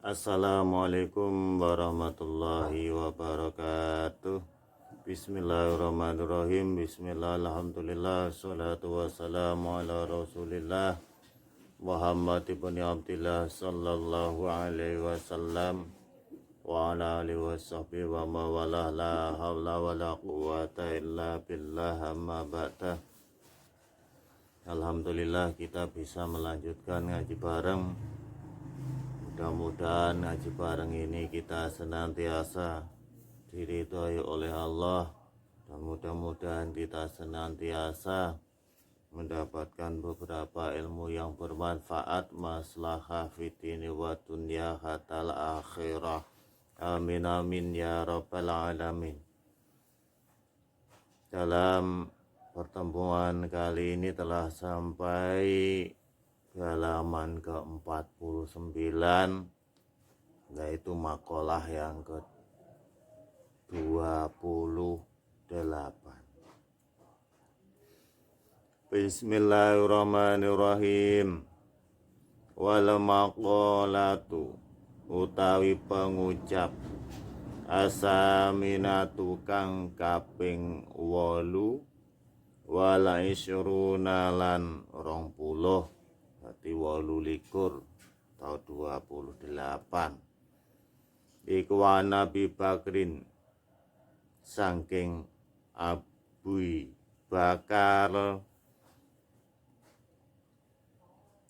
Assalamualaikum warahmatullahi wabarakatuh. Bismillahirrahmanirrahim. Bismillah, alhamdulillah, salatu wassalamu ala rasulillah Muhammad ibn Abdillah sallallahu alaihi wasallam wa ala alihi wasahbihi wa mawalah, la hawla wa la quwata illa billah, amma ba'dah. Alhamdulillah kita bisa melanjutkan ngaji bareng. Mudah-mudahan ngaji bareng ini kita senantiasa diridhoi oleh Allah, dan mudah-mudahan kita senantiasa mendapatkan beberapa ilmu yang bermanfaat, maslahah fitini wa dunya hatal akhirah. Amin amin ya rabbal alamin. Dalam pertemuan kali ini telah sampai halaman ke-49, yaitu makalah yang ke-28. Bismillahirrahmanirrahim. Wal maqalatu utawi pengucap asaminatu kang kaping 8 wala isyruna lan 20, berarti 28 atau 28. Iku Nabi Bakrin saking Abu Bakar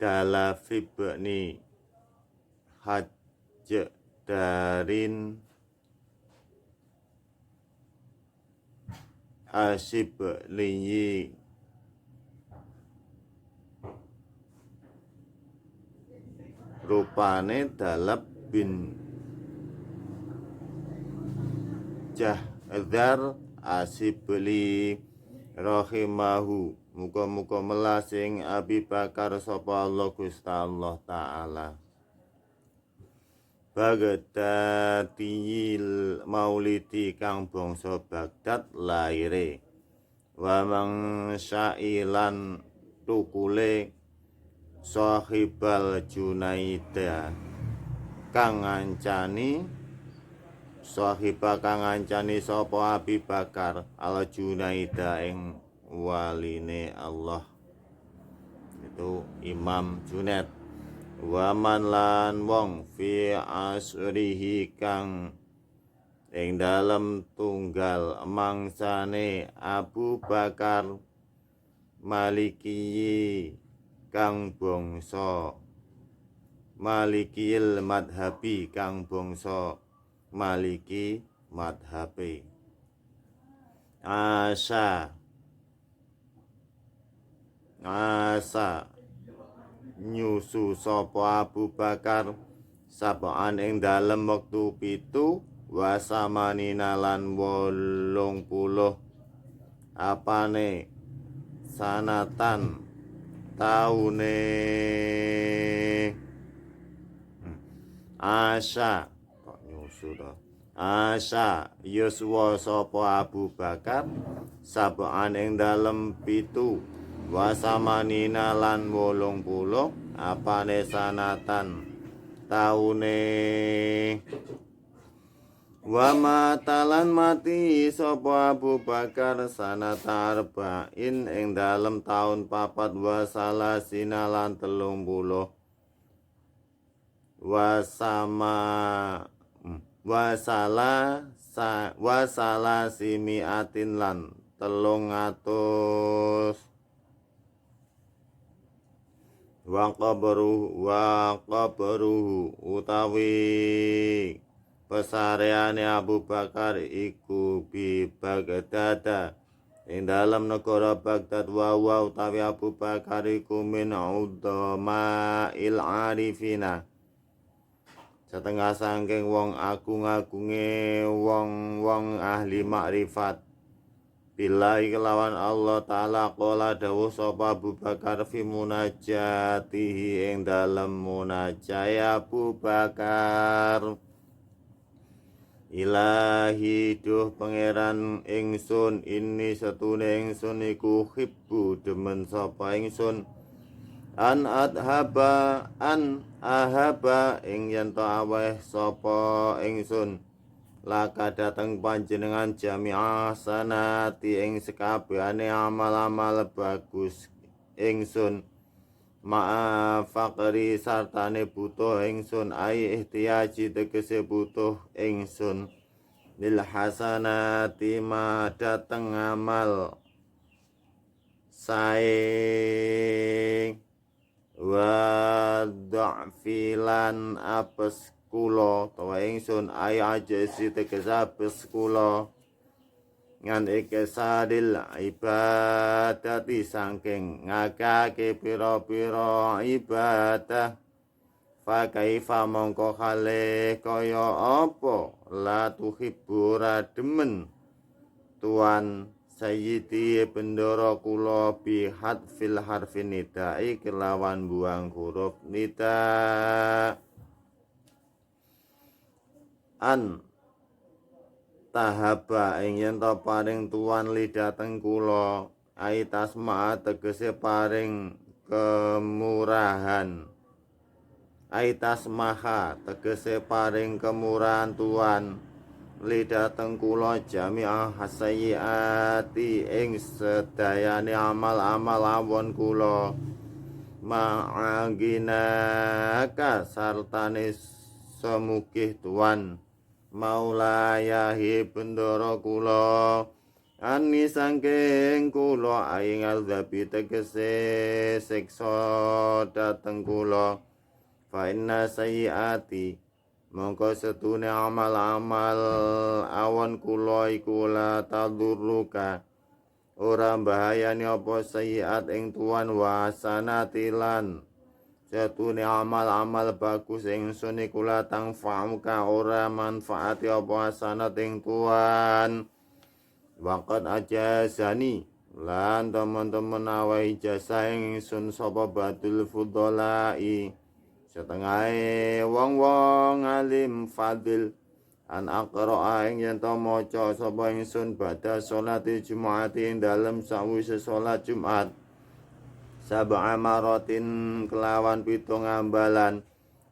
dalafibni Hajdarin Asyibli rupane Dalab bin Jahdar Asyibli rahimahu. Muga-muga melasing Abi Bakar sapa Allah Gusti Allah taala. Bagdadiyil maulidi kang bangsa Baghdad laire. Wa mang syailan tukule Sahibal Junaida kang ngancani sapa Abi Bakar al Junaida ing waline Allah, itu Imam Junaid. Waman lan wong fi asrihi kang ing dalem tunggal mangsane Abu Bakar Maliki kang bangsa Malikil madhabi kang bangsa Maliki madhabe. Asa nyusu sapa Abu Bakar sabaan ing dalem wektu 7 wasamanina lan 80 apane sanatan taune. Asa kok nyusu to. Asa yuswa sapa Abu Bakar sabaan ing dalem 7 wasamanina lan 80 apane sanatan taune. Wa matalan mati sapa Abu Bakar sanata arba'in ing dalem taun 4 wasalasina lan 30 wasala simiatin lan 300. Wa qabruhu utawi pesareane Abu Bakar iku bi Baghdad ing dalam negara Baghdad. Wa utawi Abu Bakar iku min udhama'il arifina, setengah saking wong agung-agunge wong ahli makrifat. Billahi kelawan Allah Ta'ala qala dawuh sapa Abu Bakar fi munajatihi ing dalem munajai Abu Bakar. Ilahi duh pangeran ingsun, ini setune ingsun iku hibbu demen sapa ingsun an ahaba ing yen to aweh sapa ingsun laka dateng panjenengan jami'ah sanati ing sekabehane amal-amal bagus ingsun ma'a faqri sartane butuh ingsun ai ihtiyaji tegese butuh ingsun lil hasanati ma dateng amal sae wa dha'filan apes kula tawa ingsun ay ajesi tegese apes kula ngan ikesadil ibadati saking ngakake pira-pira ibadah fa kaifa mongko kale kaya apa la tuhibbu rademen tuan sayyidi bendoro kula bihat fil harfin nidai kelawan buang huruf nida an tahaba ing yen to paring tuan lidateng kula ai tasma tegese paring kemurahan ai tasmaha tegese paring kemurahan tuan lidateng kula jami'ah hasayiati ing sedayane amal-amal awon kula ma'aginaka sartane semugih tuan maulayahi bendoro kula ani sangking kula aing alzabi tegese siksa dateng kula fa inna sayiati mongko setune amal-amal awon kula iku la tadurruka ora bahayani apa sayiat ing tuan wasanatilan setune amal-amal bagus ingsun iku la tangfa'uka ora manfaati apa hasanat ing tuan waqad ajazani lan teman-teman awai jasa ingsun sapa badul fudolai setengahe wong-wong alim fadil an aqra'a ing yen to maca sapa ingsun badha salati Jumat ing dalem sawise salat Jumat sab'a maratin kelawan pitung ambalan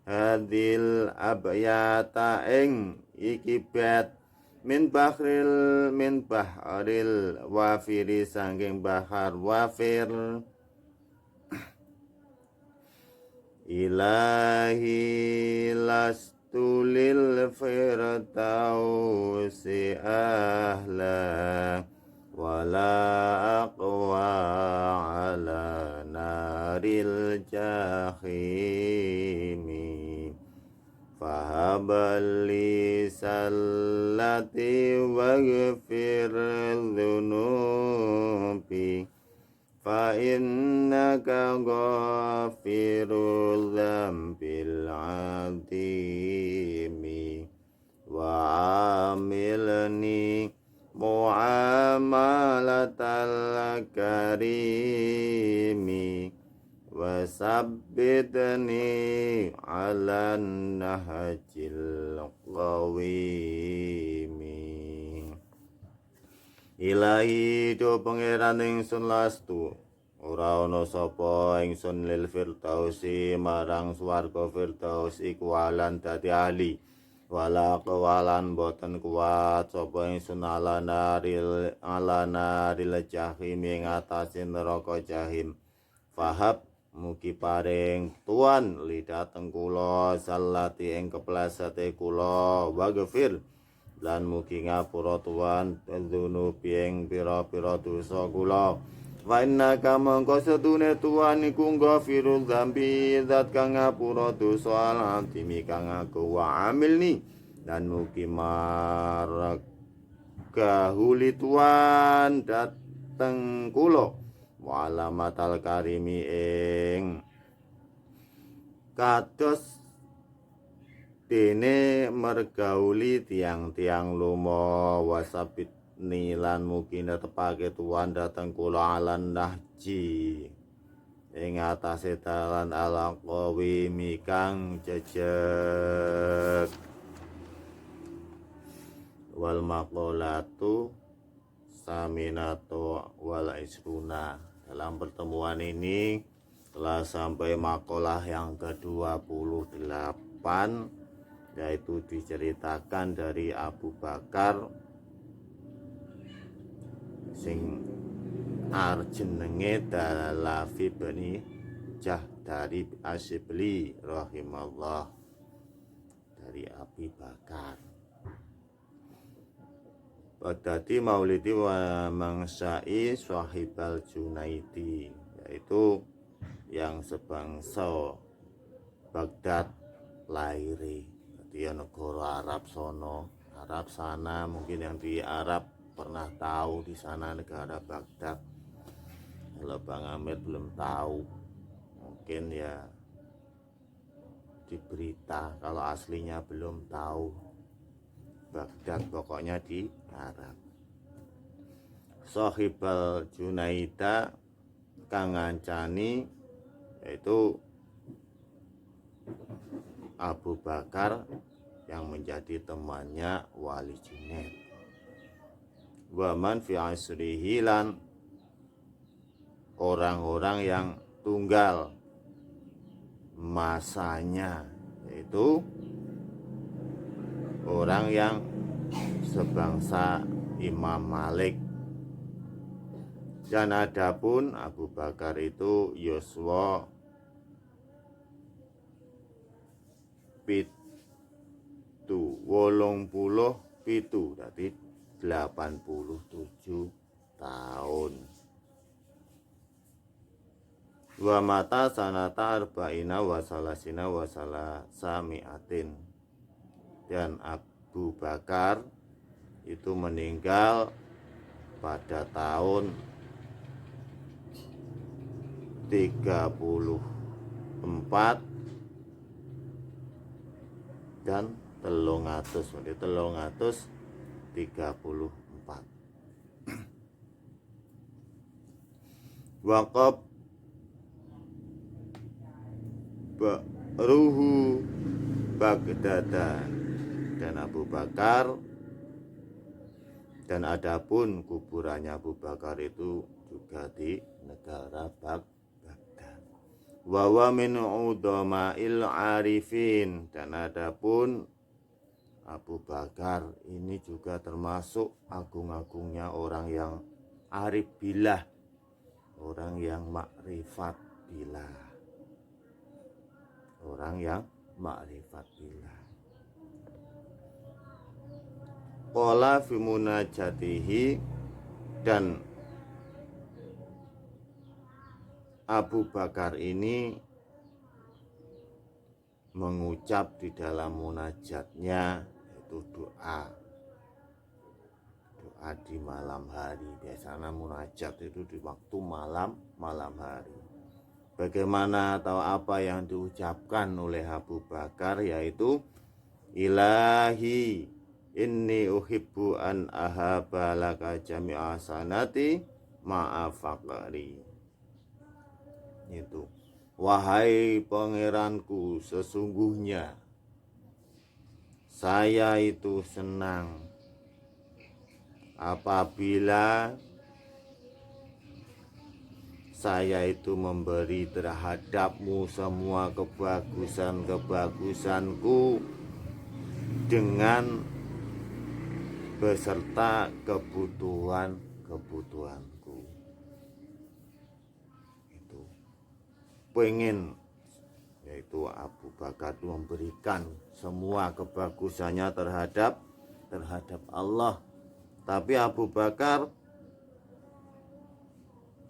hadil abyata ing iki bet min bahril wafiri sangking bahar wafir ilahi lastu lil firdausi ahla wala aqwa ala naril jahimi fahabali sallati waghfir dhunubi fa innaka ghafirul dzambil azimi wa amilni muamalatal karimi wa sabbitni ala nahjil qawimi ilahi do pangeran ingsun lastu ora ana sapa ingsun lil firdausi marang swarga firdaus iku alan dadi ahli wala kawalan boten kuat sapa ingsun ala naril jahim ing atase neraka jahim fahab mugi paring tuan lidateng kula salati ing keplesete kula waghfir lan mugi ngapura tuan dzunubi ing pira-pira dosa kula wa innaka mongko setune tuan iku ghafirul dzambi zat kang ngapura dosa al-azimi kang aku wa amilni dan mugi margahuli tuan dateng kula wa alamatal karimi ing kados dene mergauli tiang-tiang lumo wasabit nilan mugi netepake tuan dateng kula alan nahji ing atase dalan ala qawimi kang jejeg wal maqolatu saminatu wal isruna. Dalam pertemuan ini telah sampai makalah yang ke-28, yaitu diceritakan dari Abu Bakar sing jenenge Dalafi Bani Jahdari Asyibli rahimallah, dari Abu Bakar. Badati maulidi wa mangsai sahibal Junaidi, yaitu yang sebangsa Baghdad lairi. Jadi ya negara Arab sono, Arab sana, mungkin yang di Arab pernah tahu di sana negara Baghdad. Kalau Bang Amir belum tahu, mungkin ya di berita, kalau aslinya belum tahu. Baghdad pokoknya di Arab. Sahibal Junaida kang ngancani, yaitu Abu Bakar yang menjadi temannya Wali Junaid. Wa man fi asrihi, lan orang-orang yang tunggal masanya, yaitu orang yang sebangsa Imam Malik. Dan adapun Abu Bakar itu yuswa pitu 87, berarti 87 tahun. Wa mata sanata arba'ina wa salasina wa salasami'atin. Dan Abu Bakar itu meninggal pada tahun 34 dan 334. Waqab Ruhu Baghdada, dan Abu Bakar, dan adapun kuburannya Abu Bakar itu juga di negara Baghdad. Wa wa min udhama'il arifin, dan adapun Abu Bakar ini juga termasuk agung-agungnya orang yang arif billah, orang yang makrifat billah, orang yang makrifat billah. Qala fi munajatihi, dan Abu Bakar ini mengucap di dalam munajatnya, yaitu doa di malam hari. Biasanya munajat itu di waktu malam hari. Bagaimana atau apa yang diucapkan oleh Abu Bakar, yaitu Ilahi inni uhibbu an ahaba laka jami'a sanati ma'afakari. Itu, wahai pangeranku, sesungguhnya saya itu senang apabila saya itu memberi terhadapmu semua kebagusan-kebagusanku dengan beserta kebutuhan-kebutuhanku. Itu pengen, yaitu Abu Bakar itu memberikan semua kebagusannya terhadap Allah. Tapi Abu Bakar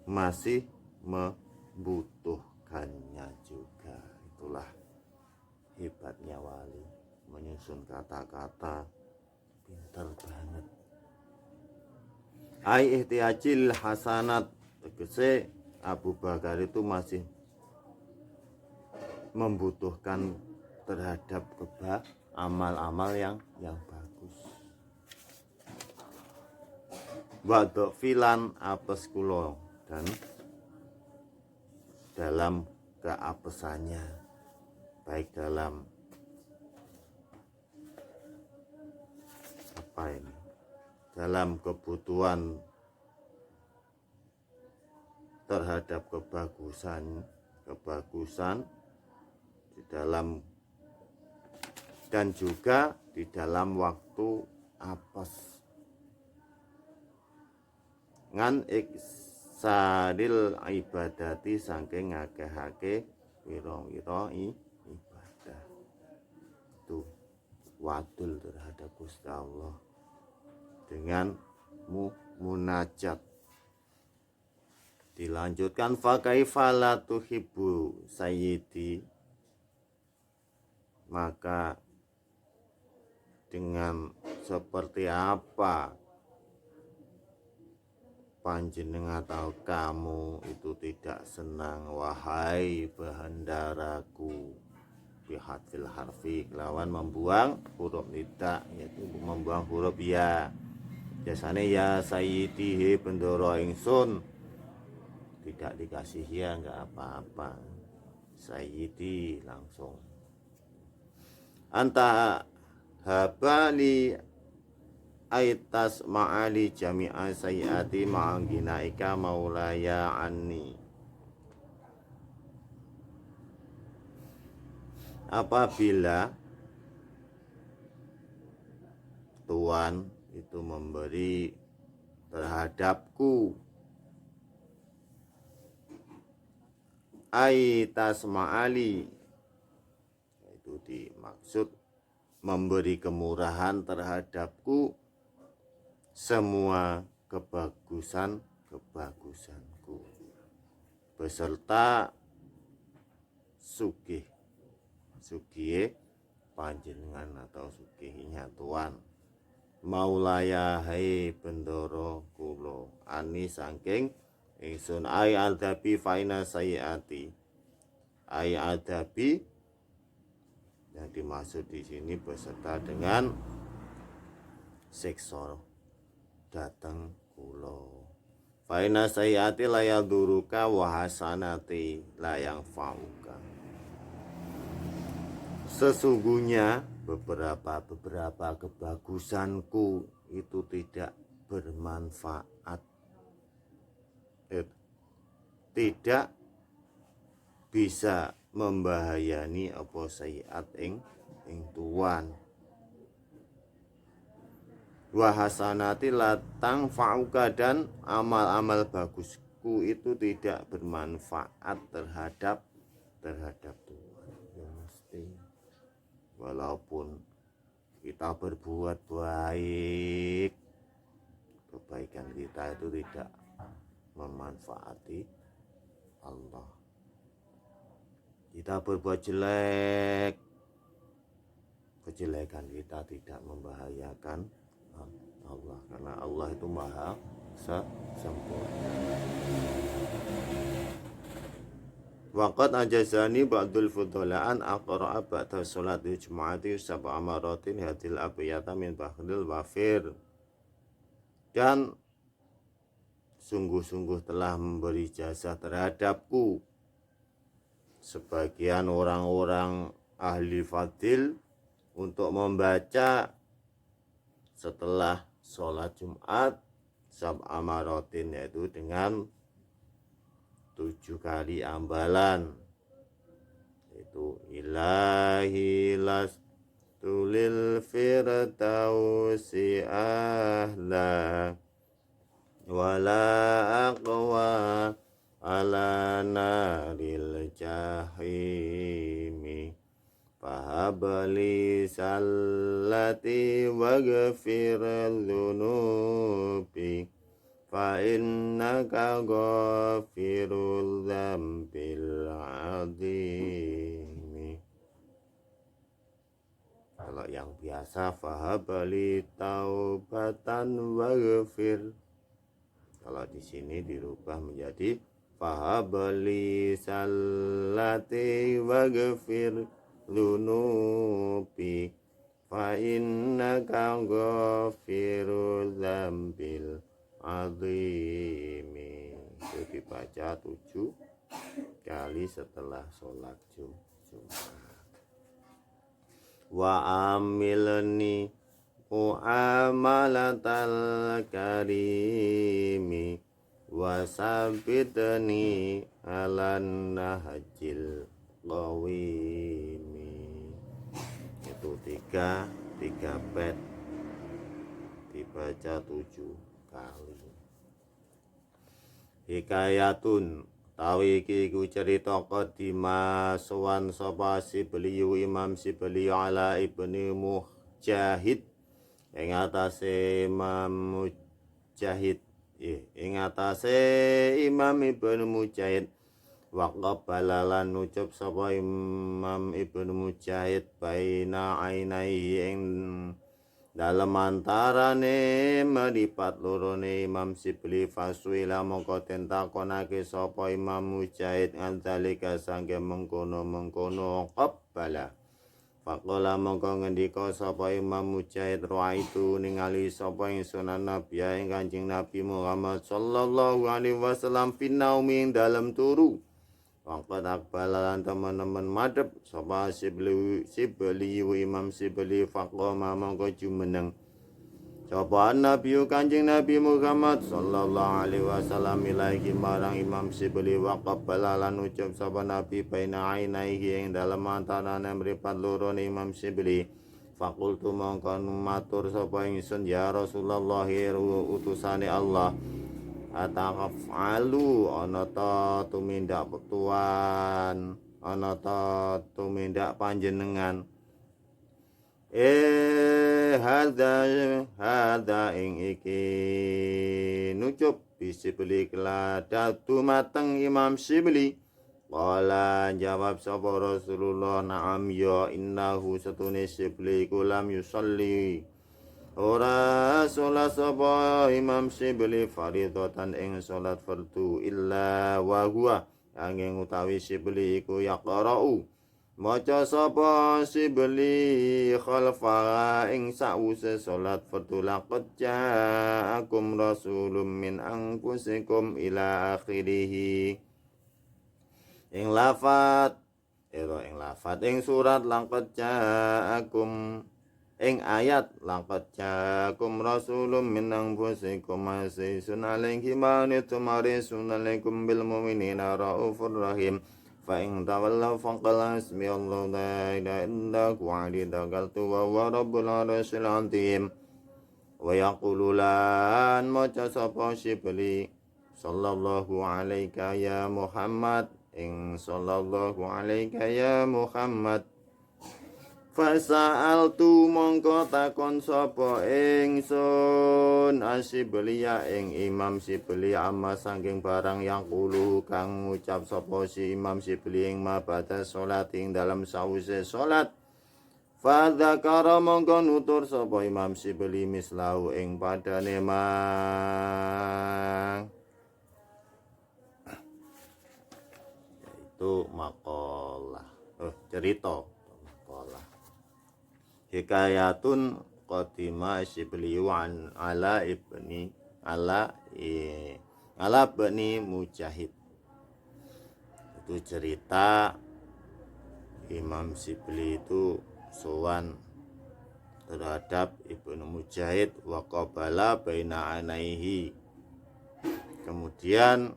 masih membutuhkannya juga. Itulah hebatnya wali, menyusun kata-kata pintar banget. Ai ihtiyajil hasanat, tegese Abu Bakar itu masih membutuhkan terhadap amal-amal yang bagus. Wa filan apes kula, dan dalam keapesannya, baik dalam dalam kebutuhan terhadap kebagusan di dalam dan juga di dalam waktu apes. Ngan iksaril ibadati saking ngakehake wira-wira ibadah. Itu wadul terhadap Gusti Allah dengan munajat. Dilanjutkan fa kaifa la tuhibbu sayyidi, maka dengan seperti apa panjenengan atau kamu itu tidak senang wahai bahandaraku, bihadfil harfi, lawan membuang huruf nida, yaitu membuang huruf ya. Biasanya ya sayyidi he bendoro ingsun, tidak dikasih ya nggak apa-apa, sayyidi langsung. Anta habali aitas ma'ali jami'a sayyati ma'anginaika maulaya anni. Apabila Tuhan itu memberi terhadapku aitas ma'ali, itu dimaksud memberi kemurahan terhadapku semua kebagusanku beserta sugih panjenengan atau sugihnya Tuhan. Maulaya hai bendoro kulo ani saking ingsun ai adabi faina sayyati. Ai adabi yang dimaksud di sini beserta dengan siksa datang kulo. Faina sayyati layaduruka wa hasanati layang fauka. Sesungguhnya beberapa kebagusanku itu tidak bermanfaat, tidak bisa membahayani apa sayiat ing tuan. Wa hasanati latang fauka, dan amal-amal bagusku itu tidak bermanfaat terhadap Tuhan. Ya mesti, walaupun kita berbuat baik, kebaikan kita itu tidak memanfaati Allah. Kita berbuat jelek, kejelekan kita tidak membahayakan Allah, karena Allah itu maha sempurna. Waqad ajazani ba'dul fudola'an aqra'a ba'da sholati jum'ati sab'a maratin hadil abiyata min bahril wafir. Dan sungguh-sungguh telah memberi jasa terhadapku sebagian orang-orang ahli fadil untuk membaca setelah sholat Jumat sab'a maratin, yaitu dengan 7 kali ambalan, itu ilahi lastulil firdausi ahla wala aqwa ala naril jahimi fahabli sallati waghfir dhunubi fa innaka ghafirul dzambil adzimi. Kalau yang biasa fahabli taubatan waghfir, kalau di sini dirubah menjadi fahabli sallati waghfir dhunubi fa innaka ghafirul dzambil azimi. Itu dibaca 7 kali setelah sholat Jumat. Wa amilni muamalatal karimi wasabitni alan nahjil qawimi. Itu tiga bait dibaca 7 kali. Hikayatun tawi iki ku cerita qadima sowan sapa beliau Imam Sibli ala ibni Mujahid ing atase Imam Mujahid ing atase Imam Ibnu Mujahid waqab balalan ucap sapa Imam Ibnu Mujahid baina ainai ing dalem antarane meripat lorone Imam Sibli fasuila mongko den takonake sapa Imam Mujahid anzalika sangge mengkono qabbala. Faqala mongko ngendika sapa Imam Mujahid itu ningali sapa ingsun Nabi ing Kanjeng Nabi Muhammad sallallahu alaihi wasallam finaumi dalam turu. Waqad akbalan teman-teman madhep sapa Sibli Imam Sibli faqama mongko jumeneng sapa Nabi Kanjeng Nabi Muhammad sallallahu alaihi wasallam ilahi marang Imam Sibli waqabbalalan ucap sapa Nabi baina ainaihi ing dalem antarane mripat loro Imam Sibli. Fakultu mongko matur sapa ingsun ya Rasulullah utusane Allah ataqafalu ana ta tumindak tuan ana ta tumindak panjenengan hadza ing iki nucup Sibli keladatu mateng Imam Sibli. Qala jawab sapa Rasulullah na'am ya innahu satune Sibli kulam yusalli ora salat sapa Imam Sibli faridatan ing salat fardu illa wa huwa angin utawi Sibli iku yaqra'u maca sapa Sibli khalfa ing sause salat fardu laqad ja'akum rasulun min anfusikum ila akhirih ing lafat ing surat laqad ja'akum ing ayat laqad ja'akum rasulun min anfusikum azizun alaihi ma antum harisun alaikum bil mu'minina raufur rahim. Fa in tawallaw faqul hasbiyallahu la ilaha illa huwa alaihi tawakkaltu wa huwa rabbul arsyil azim. Wa yaqulu lan maca sapa Sibli sallallahu alaika ya Muhammad ing sallallahu alaika ya Muhammad. Fasa'altu mongko takon sapa ingsun Asiblia ing Imam Sibli amma saking barang yang kulu kang ngucap sapa si Imam Sibli ing mabada salat ing dalam sause salat. Fadzakara mongko nutur sapa Imam Sibli mislahu ing padane mang yaitu maqalah cerita maqalah. Hikayatun qadima Sibli an ala ibni Mujahid. Itu cerita Imam Sibli itu sowan terhadap Ibnu Mujahid wa qabala baina anaihi. Kemudian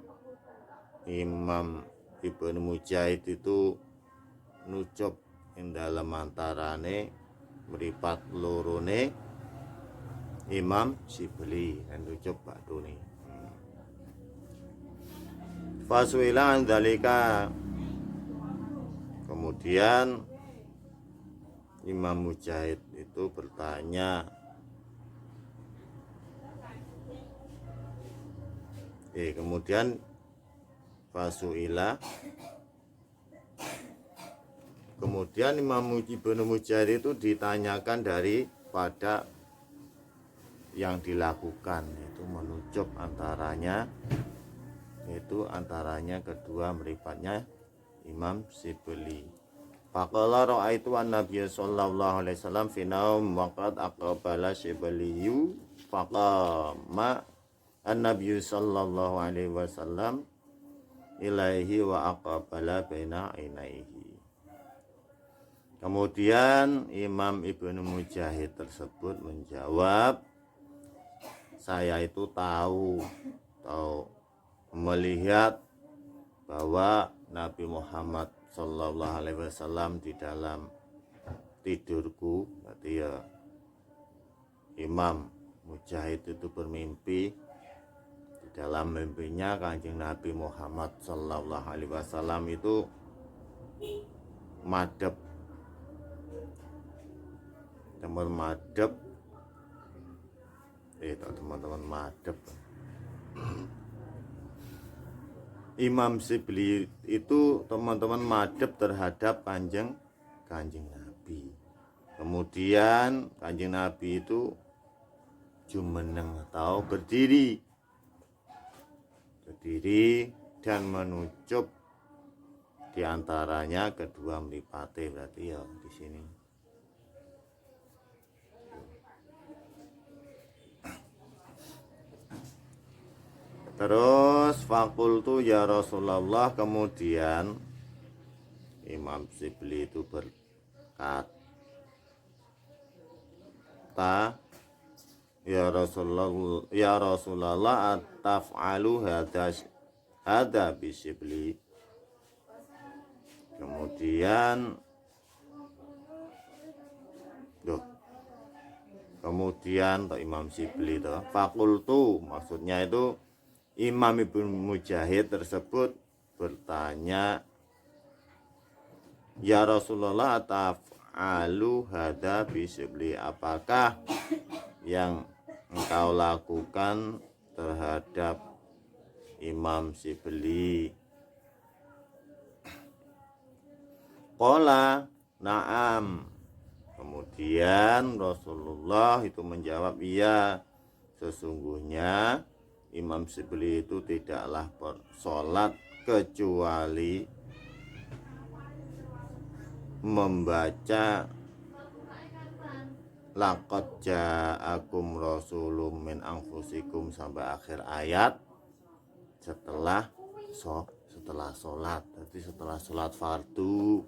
Imam Ibnu Mujahid itu nucup ing dalem antarane meripat lorone Imam Sibli dan nucup badune. Fasuila dzalika. Kemudian Imam Mujahid itu bertanya kemudian fasuila kemudian Imam Ibnu Mujahid itu ditanyakan daripada yang dilakukan, itu menucup antaranya kedua meripatnya Imam Sibli. Faqala ra'aitu an-nabiy sallallahu alaihi wasallam fi naum waqad aqbala Sibliyu faqama an-nabiy sallallahu alaihi wasallam ilaihi wa aqbala baina ainaihi. Kemudian Imam Ibnu Mujahid tersebut menjawab, saya itu tahu melihat bahwa Nabi Muhammad Sallallahu Alaihi Wasallam di dalam tidurku, berarti ya Imam Mujahid itu bermimpi. Di dalam mimpinya Kanjeng Nabi Muhammad Sallallahu Alaihi Wasallam itu madhep, teman-teman madhep. Imam Sibli itu teman-teman madhep terhadap kanjeng Nabi. Kemudian kanjeng Nabi itu jumeneng atau berdiri dan menucup diantaranya kedua mripate, berarti ya di sini. Terus fakultu ya Rasulullah, kemudian Imam Sibli itu berkata, ya Rasulullah ataf'alu hada bisibli. Kemudian Imam Sibli itu fakultu, maksudnya itu Imam Ibnu Mujahid tersebut bertanya, ya Rasulullah ataf'alu hada bisibli, apakah yang engkau lakukan terhadap Imam Sibli? Qala na'am. Kemudian Rasulullah itu menjawab, iya, sesungguhnya Imam Sibli itu tidaklah bersolat kecuali membaca laqad ja'akum rasulun min anfusikum sampai akhir ayat setelah sholat. Jadi setelah sholat fardu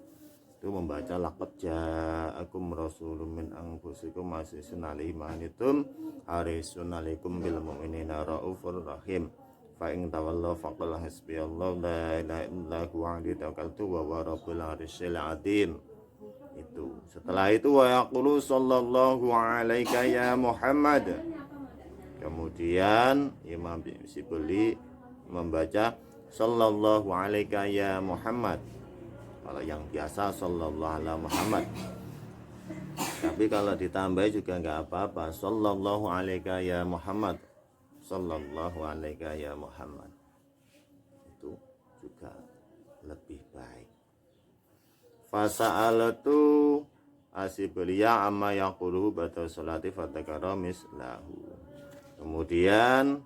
itu membaca laqad ja'akum rasulun min anfusikum azizun 'alaihi ma anittum harisun 'alaikum bil mu'minina raufur rahim fa in tawallaw faqul hasbiyallahu la ilaha illa huwa 'alaihi tawakkaltu wa huwa rabbul 'arsyil 'azim. Itu setelah itu wa yaqulu sallallahu alaika ya Muhammad. Kemudian Imam Sibli membaca sallallahu alaika ya Muhammad. Kalau yang biasa sallallahu ala Muhammad, tapi kalau ditambah juga enggak apa-apa, sallallahu alaika ya Muhammad, sallallahu alaika ya Muhammad, itu juga lebih baik. Fasa'alatu asibliya amma yaqulu ba'da sholati fatakara mislahu. Kemudian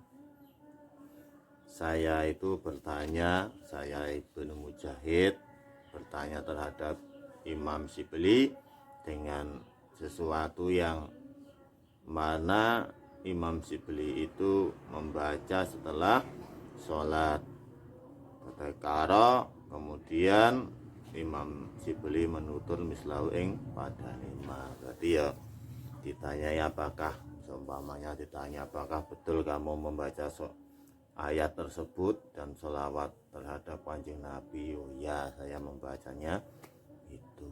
saya itu bertanya, saya Ibnu Mujahid bertanya terhadap Imam Sibli dengan sesuatu yang mana Imam Sibli itu membaca setelah sholat fatakara, kemudian Imam Sibli menutur mislahu ing pada lima. Berarti ya ditanya, apakah seumpamanya ditanya apakah betul kamu membaca ayat tersebut dan sholawat terhadap kanjeng Nabi? Oh ya, saya membacanya itu.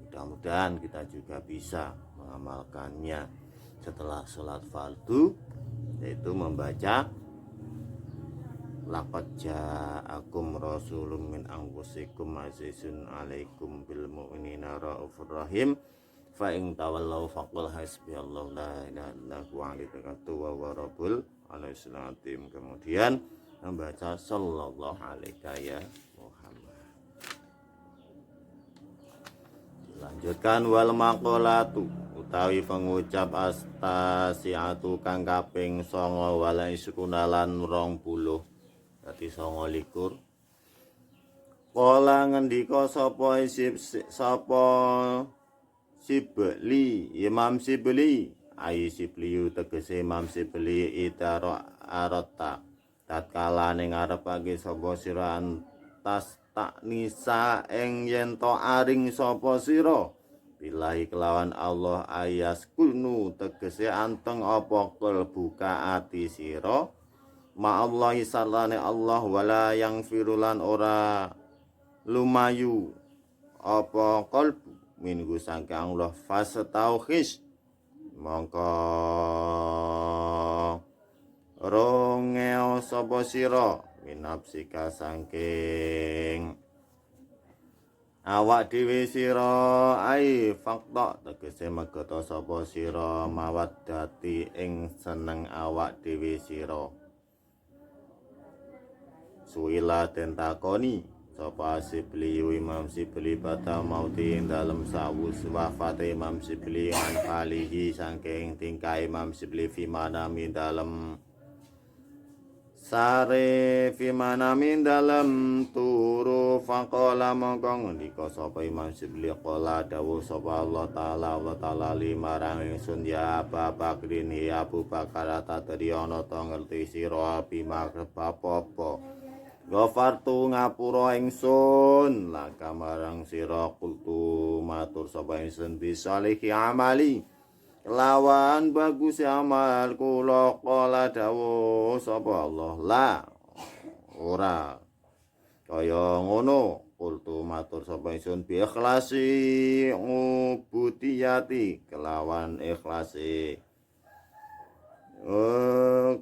Mudah-mudahan kita juga bisa mengamalkannya setelah sholat fardu, yaitu membaca laqad ja'akum rasulun min anfusikum azizun 'alaikum bil mu'minina raufur rahim fa in tawallaw faqul hasbiyallahu la ilaha illa huwa 'alaihi tawakkaltu wa huwa rabbul 'arsyil 'azim. Kemudian membaca sallallahu alaika ya Muhammad. Dilanjutkan wal maqalatu utawi pengucap astasiatu kang kaping 9 wala iskunalan 20, berarti 29. Kala ngendika sapa Sibli, Imam Sibli, ai Sibli tegese Imam Sibli itara arata tatkala ning ngarepake sapa sira antas tak nisa ing yen to aring sapa sira billahi kelawan Allah ayas kunu tegese anteng apa buka ati sira ma'allahi sarlane Allah wala yang firulan ora lumayu apa qalbu minhu sangka Allah fasatauhis mongko rongeo sapa sira minapsika sangking awak dhewe sira ai fakta tegese megata sapa sira mawaddati ing seneng awak dhewe sira suila den takoni sapa Sibli Imam Sibli bata mauti ing dalem sawus wafate Imam Sibli an palihi saking tingkah Imam Sibli fi mana min dalem sare fi mana min dalem turu faqala mongko ngendika sapa Imam Sibli qala dawuh sapa Allah taala limarang ingsun ya Abu Bakrin ya Abu Bakar tadi ana to ngerti sira api makrep apa Ghafartu ngapura ingsun laka marang sira kultu matur sapa ingsun bisalihi amali lawan bagus amal kula qala dawuh sapa Allah la ora kaya ngono kultu matur sapa ingsun bi ikhlasi ubudiyati kelawan ikhlasi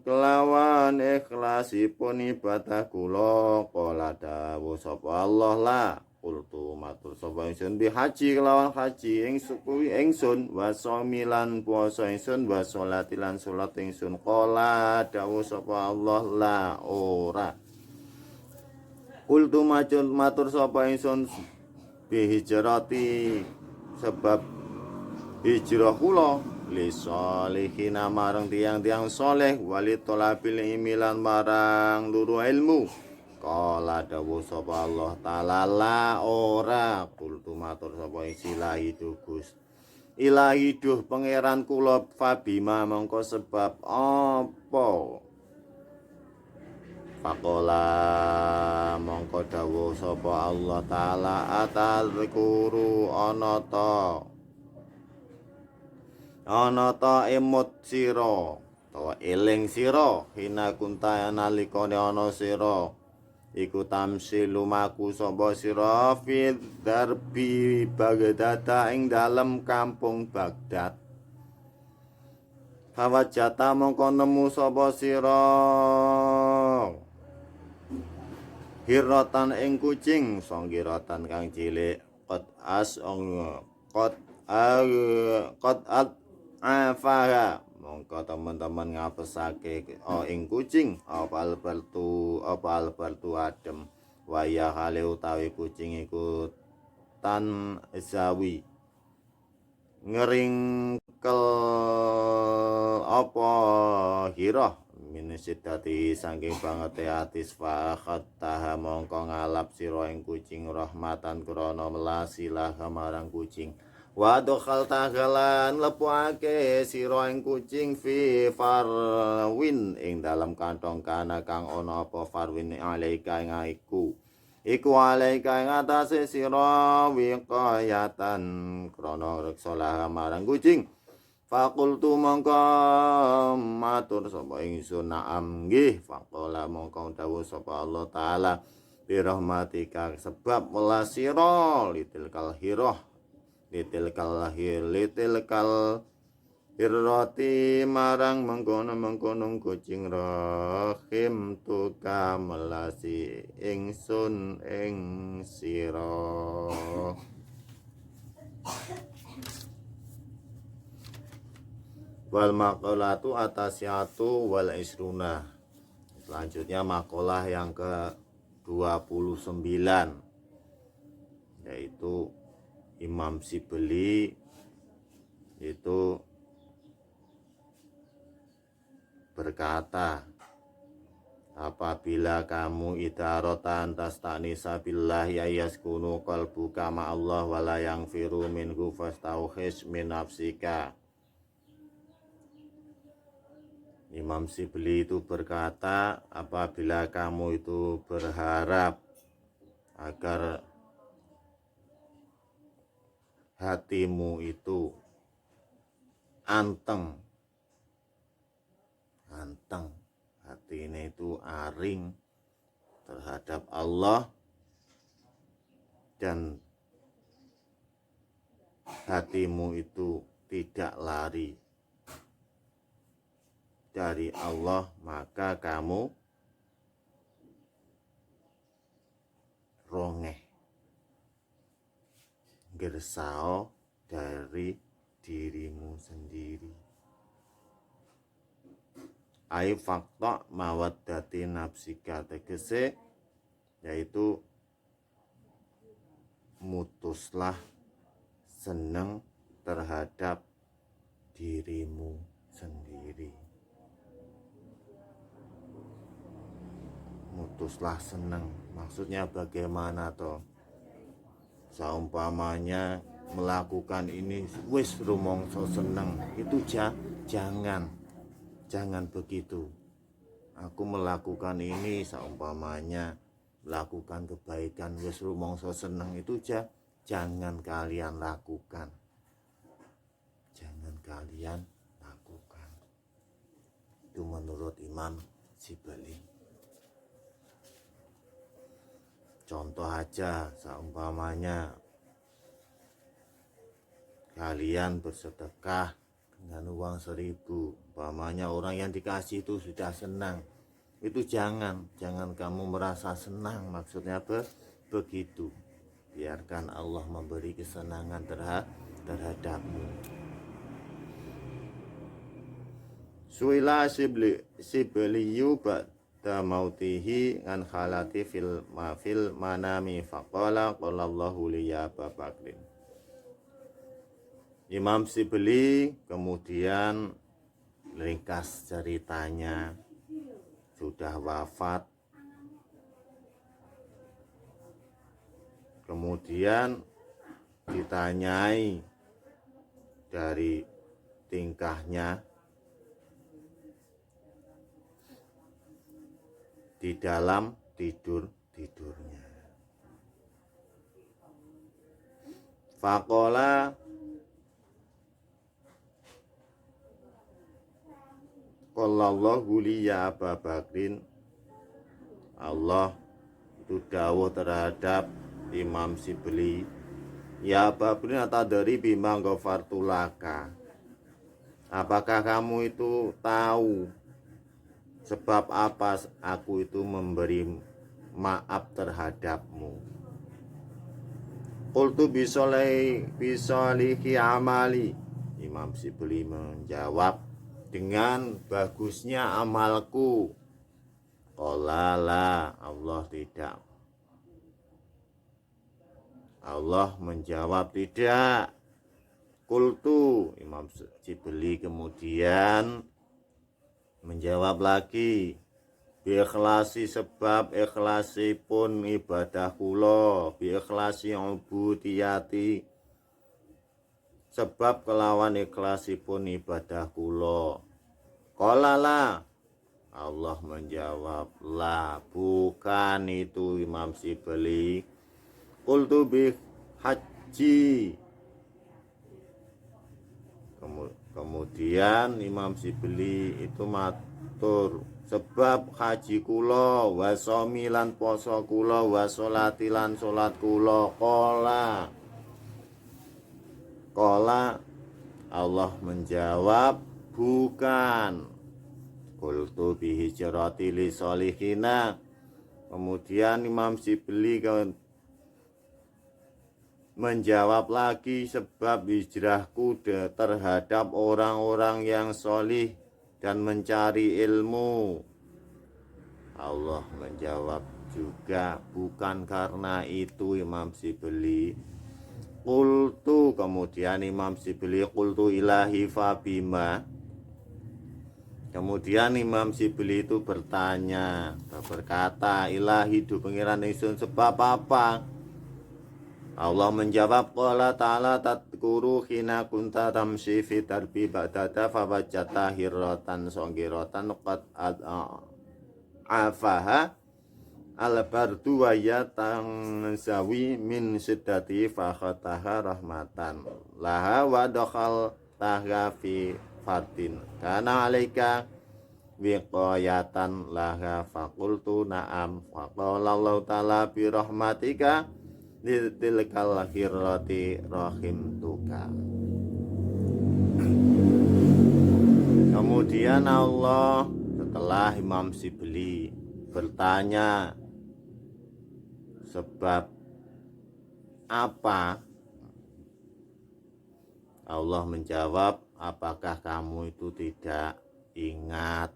kelawan ikhlasipun ibadah kula qala dawuh sapa Allah la qultu matur sapa ingsun bi haji kelawan haji ing suku ingsun wa shamilan puasa ingsun wa sholati lan salat ingsun qala dawuh sapa Allah la ora qultu matur sapa ingsun bi hijrati sebab hijrah kula li sholihina marang tiang-tiang soleh wali tolabil imilan marang luru ilmu kala dawuh sapa Allah ta'ala la ora kultu matur sapa ilahi dugus ilahi duh pangeran kula fabima mongko sebab apa faqala mongko dawuh sapa Allah ta'ala atadzkuru ana ta emot sira utawa eling sira hina kunta nalikane ana sira iku tamsi lumaku sapa sira fi darbi Baghdad ing dalem kampung Baghdad fawajata mongko nemu sapa sira hiratan ing kucing songgiratan kang cilik qad afaha mongko teman-teman ngapesake ing kucing apa albertu adem waya hale utawi kucing iku tan zawi ngeringkel apa hirah min siddati saking banget atis fakhat taha mongko ngalap sira ing kucing rahmatan krana melasilah marang kucing wa dokhal tagalan lepuake sira ing kucing fi farwin ing dalam kantong kana kang ana apa farwin alaika ing iku alaika ing atase sira wiqayatan krana reksa marang kucing fakultu mongko matur sapa ingsun na'am nggih faqala mongko dawuh sapa Allah taala bi rahmatika sebab welas sira litilkal hirrati marang mengkono kucing rahim tuka melasi ingsun ing sira wal maqalatu atasyatu wal isruna. Selanjutnya makalah yang ke-29 yaitu Imam Sibli itu berkata apabila kamu idarotan tastanisa billahi ayaskunu qalbuka ma'allah wala yang firu minhu fastauhis min nafsika. Imam Sibli itu berkata apabila kamu itu berharap agar hatimu itu anteng hati hatinya itu aring terhadap Allah dan hatimu itu tidak lari dari Allah, maka kamu rongeh gersao dari dirimu sendiri. Ai fakta mawaddati nafsika, tegese yaitu mutuslah seneng terhadap dirimu sendiri. Mutuslah seneng, maksudnya bagaimana toh? Saumpamanya melakukan ini wis rumongso seneng, itu jangan begitu. Aku melakukan ini saumpamanya melakukan kebaikan wis rumongso seneng, itu jangan kalian lakukan. Jangan kalian lakukan. Itu menurut Imam Sibeli. Contoh aja, seumpamanya kalian bersedekah dengan uang 1.000, umpamanya orang yang dikasih itu sudah senang, itu jangan kamu merasa senang, maksudnya begitu. Biarkan Allah memberi kesenangan terhadapmu. Suila Sibeliyu ba'da mautihi an khalati fil manami faqala qallallahu liya babakrin. Imam Sibeli kemudian ringkas ceritanya, sudah wafat. Kemudian ditanyai dari tingkahnya di dalam tidurnya. Faqala qallallahu li ya Aba Bakrin, Allah itu dawuh terhadap Imam Sibeli, ya Aba Bakrin atadari bima ghafartu laka, apakah kamu itu tahu sebab apa aku itu memberi maaf terhadapmu? Qultu bisolihi amali, Imam Sibeli menjawab, dengan bagusnya amalku. Qala la, Allah tidak. Allah menjawab tidak. Qultu, Imam Sibeli kemudian menjawab lagi, bi ikhlasi, sebab ikhlasipun ibadah kula, bi ikhlasi ubudiyati, sebab kelawan ikhlasipun ibadah kula. Qala la, Allah menjawab, la, bukan itu Imam Sibeli. Qultu bi haji. Kemudian Imam Sibeli itu matur, sebab haji kula, wasomi lan poso kula, wasolati lan solat kula. Qala, Allah menjawab, bukan. Qultu bi hijrati li solihina. Kemudian Imam Sibeli menjawab lagi, sebab hijrahku terhadap orang-orang yang solih dan mencari ilmu. Allah menjawab juga, bukan karena itu Imam Sibeli. Qultu, kemudian Imam Sibeli, qultu ilahi fabima. Kemudian Imam Sibeli itu berkata, ilahi du pengiran ingsun, sebab apa? Allah menjawab, qala ta'ala tadkuru khina kunta tamshi fi tarbi ba'dada fawajjata hirratan songiratan qad afaha al-bardu wa yatanzawi min siddati fakhataha rahmatan laha wa dakhal tahga fi fardin kana alaika wiqayatan laha faqultu na'am faqala Allah ta'ala bi rahmatika tilkal hirrati rahimtuka. Kemudian Allah setelah Imam Sibli bertanya sebab apa, Allah menjawab, apakah kamu itu tidak ingat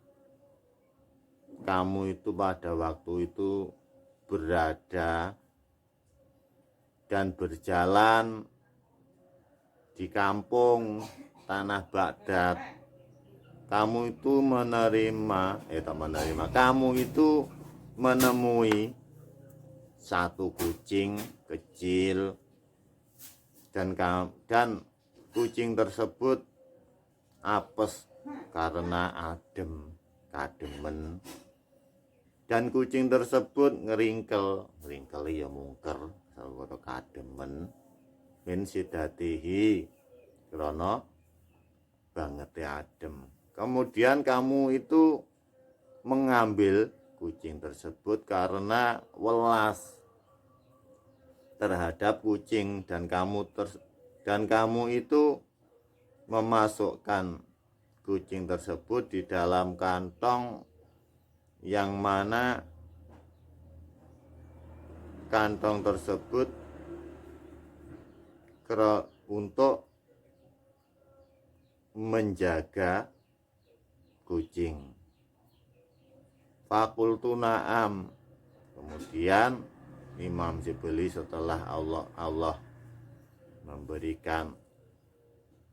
kamu itu pada waktu itu berada dan berjalan di kampung tanah Baghdad. Kamu itu kamu itu menemui satu kucing kecil dan kucing tersebut apes karena kademen, dan kucing tersebut ngeringkel ya mungker sawetara kademen min sidatihi krana banget adem. Kemudian kamu itu mengambil kucing tersebut karena welas terhadap kucing, dan kamu itu memasukkan kucing tersebut di dalam kantong yang mana kantong tersebut untuk menjaga kucing. Fakultu na'am. Kemudian Imam Sibli setelah Allah memberikan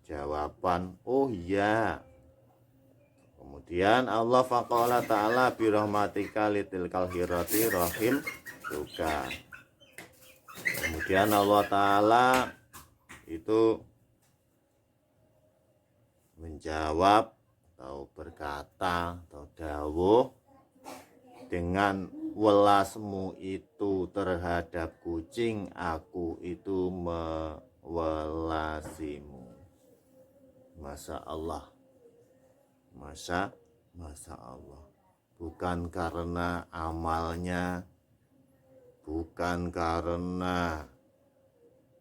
jawaban, oh iya. Kemudian Allah faqala ta'ala bi rahmatika litilkal hirati rahim tuka. Kemudian Allah Ta'ala itu menjawab atau berkata atau dawuh, dengan welasmu itu terhadap kucing, aku itu mewelasimu. Masya Allah, Masya Allah. Bukan karena amalnya, bukan karena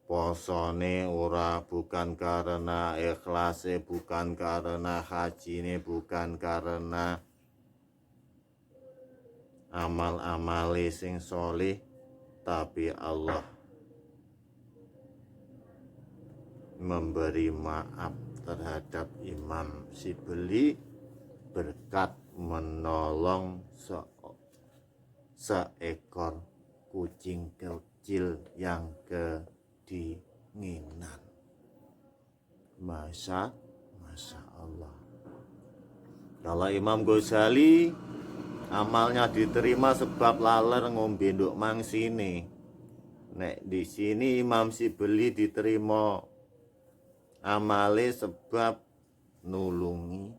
posone ora, bukan karena ikhlase, bukan karena hajine, bukan karena amal-amale sing solih, tapi Allah memberi maaf terhadap Imam Sibli berkat menolong seekor kucing kecil yang kedinginan. Masya Allah. Kalau Imam Ghazali amalnya diterima sebab laler ngombe nduk mangsine. Nek di sini Imam Sibli diterima amale sebab nulungi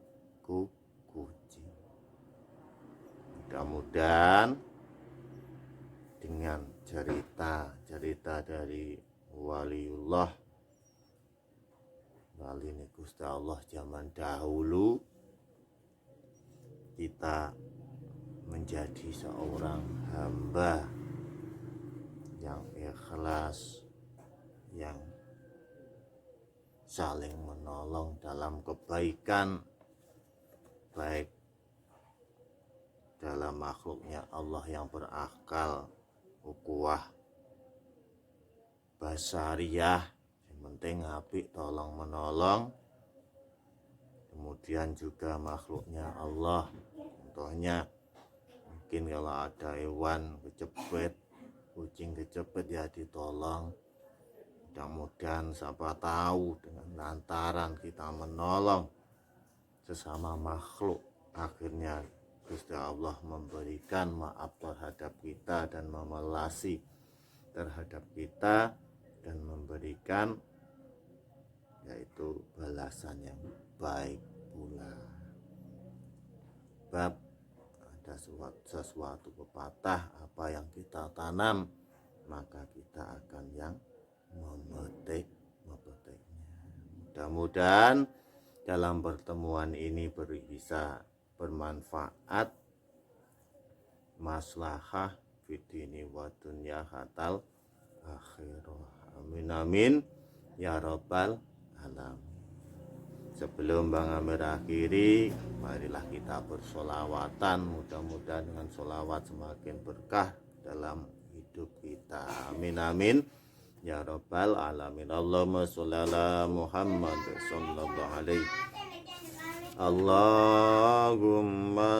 kucing. Mudah-mudahan dengan cerita dari waliullah wali Gusti Allah zaman dahulu, kita menjadi seorang hamba yang ikhlas, yang saling menolong dalam kebaikan, baik dalam makhluknya Allah yang berakal, ukhuwah basariyah, yang penting apik tolong menolong. Kemudian juga makhluknya Allah, contohnya mungkin kalau ada hewan kecepet, kucing kecepet ya ditolong. Mudah-mudahan siapa tahu dengan lantaran kita menolong sesama makhluk, akhirnya Gusti Allah memberikan maaf terhadap kita dan memelasi terhadap kita dan memberikan yaitu balasan yang baik pula. Bab ada sesuatu pepatah, apa yang kita tanam maka kita akan yang memetiknya. Mudah-mudahan dalam pertemuan ini bisa bermanfaat, maslahah fidini wa dunya hatal akhirah. Amin amin ya rabbal alamin. Sebelum Bang Amir akhiri, marilah kita bersolawatan. Mudah-mudahan dengan solawat semakin berkah dalam hidup kita. Amin amin ya rabbal alamin. Allahumma sholli ala Muhammad sallallahu alaihi. Allahumma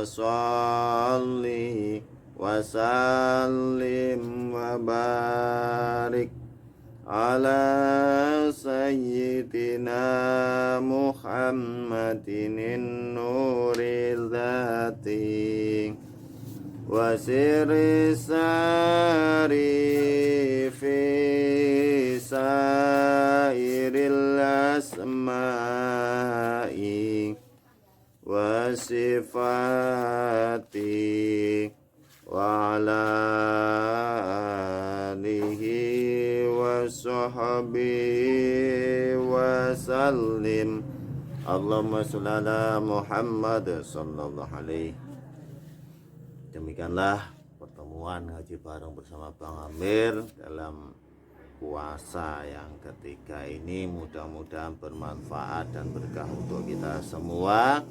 sholli wa sallim wa barik ala sayyidina Muhammadin nuril dzati wa sirri sari fi sairil asma'i wa sifati wa ala alihi wa sahbihi wa sallim. Allahumma sholli ala Muhammad sallallahu alaihi. Demikianlah pertemuan ngaji bareng bersama Bang Amir dalam puasa yang ketiga ini. Mudah-mudahan bermanfaat dan berkah untuk kita semua.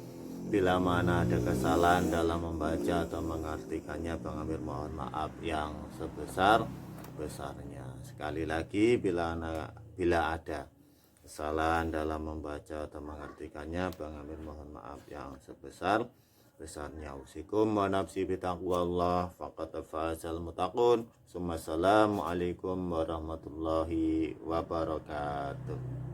Bila mana ada kesalahan dalam membaca atau mengartikannya, Bang Amir mohon maaf yang sebesar-besarnya. Sekali lagi, bila ada kesalahan dalam membaca atau mengartikannya, Bang Amir mohon maaf yang sebesar-besarnya. Usikum wa nafsi bitaqwallah faqad fazal muttaqun. Assalamualaikum warahmatullahi wabarakatuh.